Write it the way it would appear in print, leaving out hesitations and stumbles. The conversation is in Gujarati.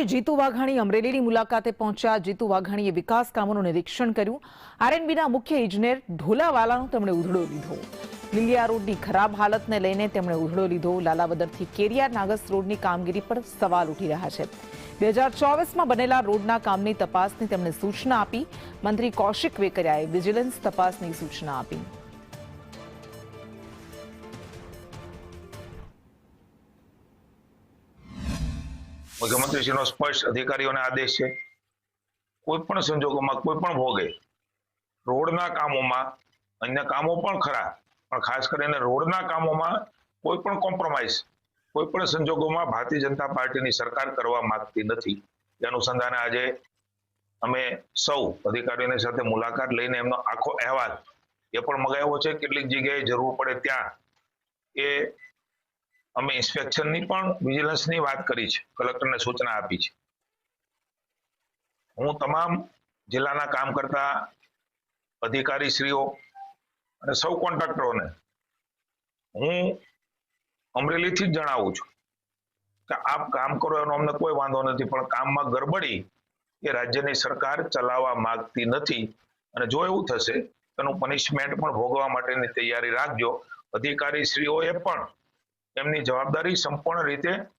મુખ્યમંત્રી જીતુ વાઘાણી અમરેલીની મુલાકાતે પહોંચ્યા। જીતુ વાઘાણીએ વિકાસ કામોનું નિરીક્ષણ કર્યું। આરએનબીના મુખ્ય ઇજનેર ઢોલાવાલાનો તેમણે ઉધડો લીધો। લીલિયા રોડની ખરાબ હાલતને લઈને તેમણે ઉધડો લીધો। લાલાવદરથી કેરિયા નાગસ રોડની કામગીરી પર સવાલ ઉઠી રહ્યા છે। 2024માં બનેલા રોડના કામની તપાસની તેમણે સૂચના આપી। મંત્રી કૌશિક વેકરિયાએ વિજિલન્સ તપાસની સૂચના આપી। મુખ્યમંત્રીશ્રીનો સ્પષ્ટ અધિકારીઓને આદેશ છે, કોઈ પણ સંજોગોમાં કોઈ પણ ભોગે રોડના કામોમાં, અન્ય કામો પણ ખરા, પણ ખાસ કરીને રોડના કામોમાં કોઈ પણ કોમ્પ્રોમાઇઝ કોઈ પણ સંજોગોમાં ભારતીય જનતા પાર્ટીની સરકાર કરવા માંગતી નથી। એ અનુસંધાને આજે અમે સૌ અધિકારીઓની સાથે મુલાકાત લઈને એમનો આખો અહેવાલ એ પણ મંગાવ્યો છે। કેટલીક જગ્યાએ જરૂર પડે ત્યાં એ અમે ઇન્સ્પેક્શનની પણ વિજિલન્સની વાત કરી છે, કલેક્ટરને સૂચના આપી છે। હું તમામ જિલ્લાના કામ કરતા અધિકારીશ્રીઓ અને સૌ કોન્ટ્રાક્ટરોને હું અમરેલીથી જ જણાવું છું કે આપ કામ કરો એનો અમને કોઈ વાંધો નથી, પણ કામમાં ગડબડી એ રાજ્યની સરકાર ચલાવવા માંગતી નથી, અને જો એવું થશે તેનું પનિશમેન્ટ પણ ભોગવવા માટેની તૈયારી રાખજો। અધિકારીશ્રીઓએ પણ એમની જવાબદારી સંપૂર્ણ રીતે